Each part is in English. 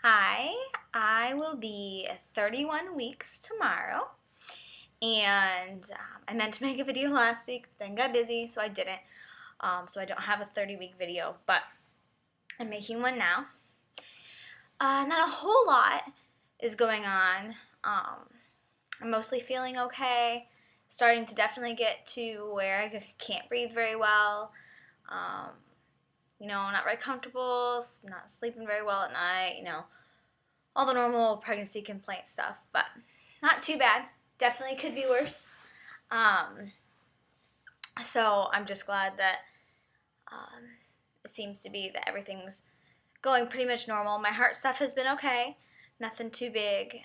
Hi, I will be 31 weeks tomorrow, and I meant to make a video last week, then got busy, so I didn't. So I don't have a 30-week video, but I'm making one now. Not a whole lot is going on. I'm mostly feeling okay, starting to definitely get to where I can't breathe very well. Um, not very comfortable, not sleeping very well at night, all the normal pregnancy complaint stuff, but not too bad. Definitely could be worse. Um, so I'm just glad that it seems to be that everything's going pretty much normal. My heart stuff has been okay, nothing too big.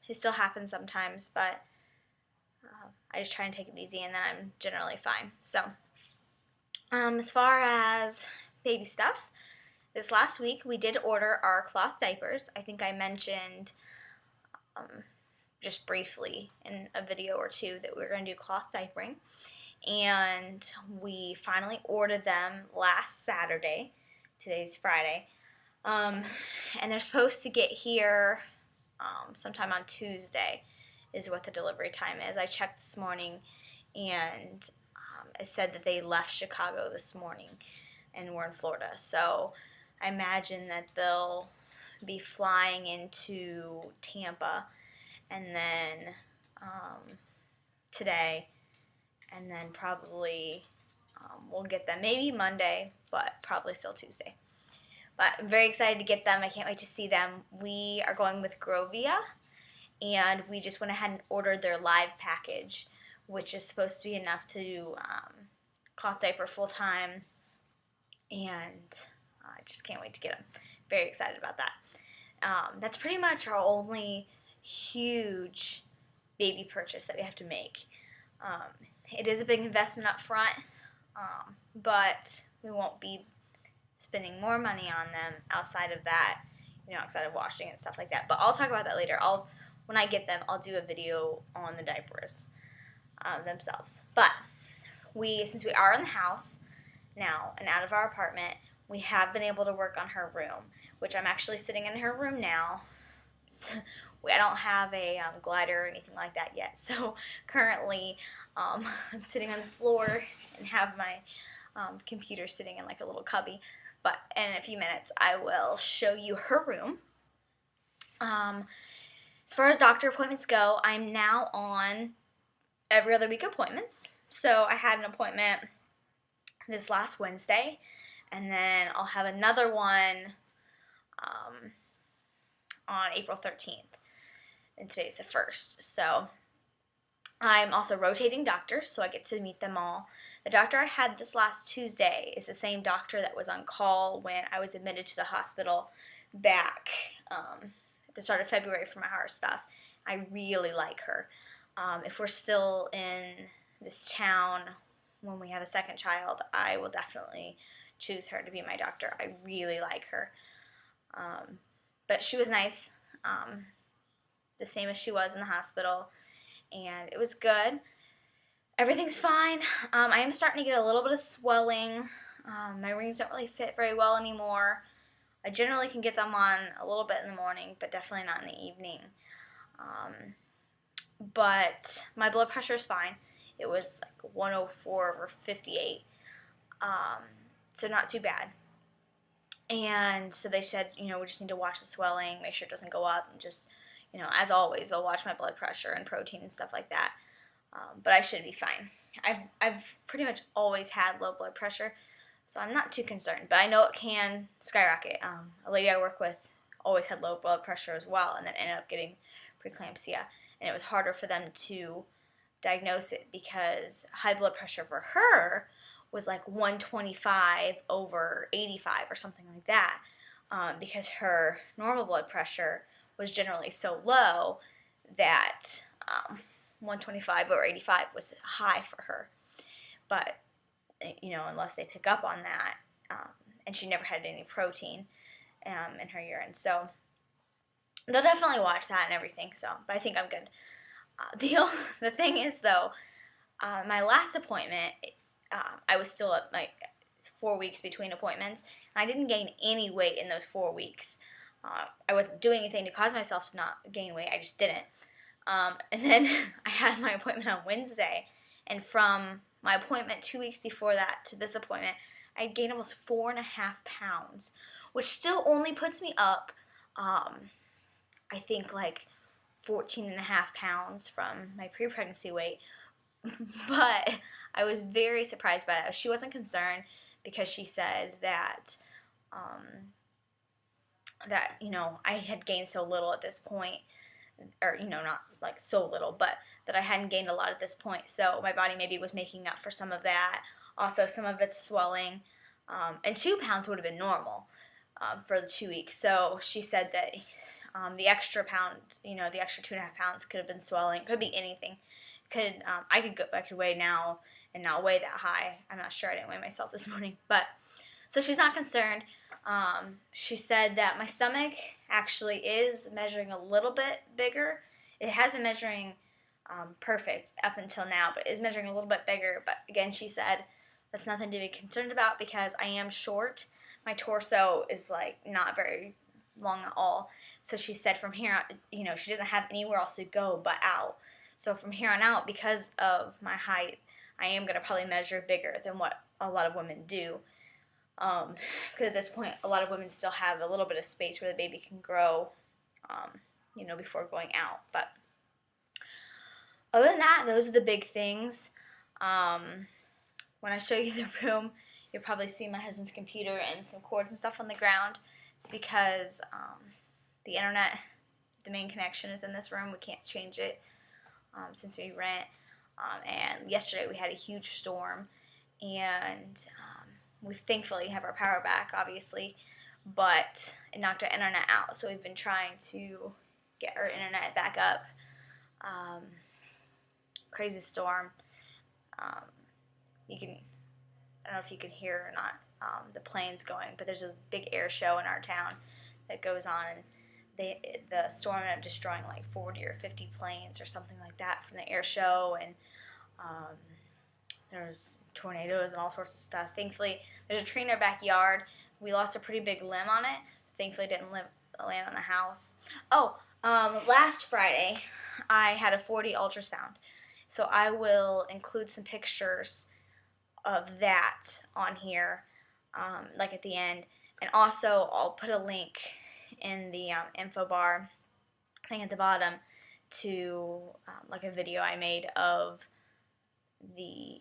It still happens sometimes, but I just try and take it easy, and then I'm generally fine. So, as far as baby stuff, this last week we did order our cloth diapers. I think I mentioned just briefly in a video or two that we were going to do cloth diapering, and we finally ordered them last Saturday. Today's Friday, and they're supposed to get here sometime on Tuesday is what the delivery time is. I checked this morning, and it said that they left Chicago this morning and we're in Florida, so I imagine that they'll be flying into Tampa and then today, and then probably we'll get them maybe Monday, but probably still Tuesday. But I'm very excited to get them. I can't wait to see them. We are going with Grovia, and we just went ahead and ordered their live package, which is supposed to be enough to cloth diaper full time, and I just can't wait to get them. Very excited about that. That's pretty much our only huge baby purchase that we have to make. It is a big investment up front, but we won't be spending more money on them outside of that, outside of washing and stuff like that. But I'll talk about that later. When I get them, I'll do a video on the diapers themselves. But since we are in the house now and out of our apartment, we have been able to work on her room, which I'm actually sitting in her room now. I don't have a glider or anything like that yet, so currently I'm sitting on the floor and have my computer sitting in like a little cubby. But in a few minutes, I will show you her room. As far as doctor appointments go, I'm now on every other week appointments. So I had an appointment this last Wednesday, and then I'll have another one on April 13th, and today's the 1st. So I'm also rotating doctors, so I get to meet them all. The doctor I had this last Tuesday is the same doctor that was on call when I was admitted to the hospital back at the start of February for my heart stuff. I really like her. If we're still in this town when we have a second child, I will definitely choose her to be my doctor. I really like her. But she was nice, the same as she was in the hospital, and it was good. Everything's fine. I am starting to get a little bit of swelling. My rings don't really fit very well anymore. I generally can get them on a little bit in the morning, but definitely not in the evening. But my blood pressure is fine. It was like 104/58, so not too bad. And so they said, we just need to watch the swelling, make sure it doesn't go up, and just, as always, they'll watch my blood pressure and protein and stuff like that. But I should be fine. I've pretty much always had low blood pressure, so I'm not too concerned. But I know it can skyrocket. A lady I work with always had low blood pressure as well, and then ended up getting preeclampsia. And it was harder for them to diagnose it because high blood pressure for her was like 125/85 or something like that, because her normal blood pressure was generally so low that 125/85 was high for her. But, unless they pick up on that, and she never had any protein in her urine. So they'll definitely watch that and everything, but I think I'm good. The thing is, though, my last appointment, I was still at like 4 weeks between appointments, and I didn't gain any weight in those 4 weeks. I wasn't doing anything to cause myself to not gain weight. I just didn't. And then I had my appointment on Wednesday, and from my appointment 2 weeks before that to this appointment, I gained almost 4.5 pounds, which still only puts me up, I think like 14.5 pounds from my pre-pregnancy weight. But I was very surprised by that. She wasn't concerned because she said that, I had gained so little at this point, or, not like so little, but that I hadn't gained a lot at this point. So my body maybe was making up for some of that. Also, some of it's swelling, and 2 pounds would have been normal for the 2 weeks. So she said that the extra pound, the extra 2.5 pounds could have been swelling. Could be anything. I could weigh now and not weigh that high. I'm not sure. I didn't weigh myself this morning, but so she's not concerned. She said that my stomach actually is measuring a little bit bigger. It has been measuring perfect up until now, but is measuring a little bit bigger. But again, she said that's nothing to be concerned about because I am short. My torso is like not very long at all. So she said from here on, she doesn't have anywhere else to go but out. So from here on out, because of my height, I am going to probably measure bigger than what a lot of women do. Because at this point, a lot of women still have a little bit of space where the baby can grow, before going out. But other than that, those are the big things. When I show you the room, you'll probably see my husband's computer and some cords and stuff on the ground. It's because the internet, the main connection is in this room. We can't change it since we rent. And yesterday we had a huge storm, and we thankfully have our power back, obviously, but it knocked our internet out. So we've been trying to get our internet back up. Crazy storm. I don't know if you can hear or not the planes going, but there's a big air show in our town that goes on, and the storm ended up destroying like 40 or 50 planes or something like that from the air show, and there was tornadoes and all sorts of stuff. Thankfully, there's a tree in our backyard. We lost a pretty big limb on it. Thankfully, it didn't land on the house. Last Friday, I had a 4D ultrasound, so I will include some pictures of that on here, like at the end, and also I'll put a link in the info bar thing at the bottom to like a video I made of the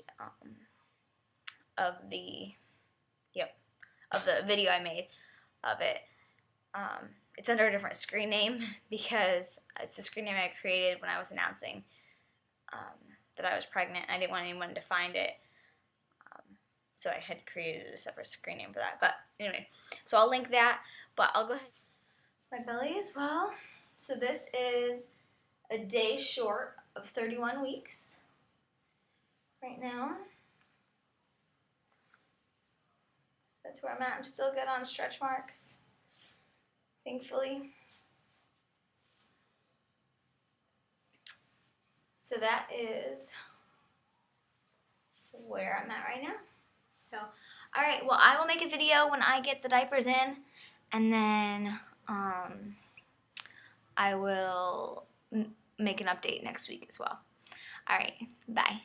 video I made of it. It's under a different screen name because it's the screen name I created when I was announcing that I was pregnant. I didn't want anyone to find it, so I had created a separate screen name for that. But anyway, so I'll link that, but I'll go ahead. My belly as well. So this is a day short of 31 weeks right now. So that's where I'm at. I'm still good on stretch marks, thankfully. So that is where I'm at right now. So, alright, well, I will make a video when I get the diapers in, and then I will make an update next week as well. Alright, bye.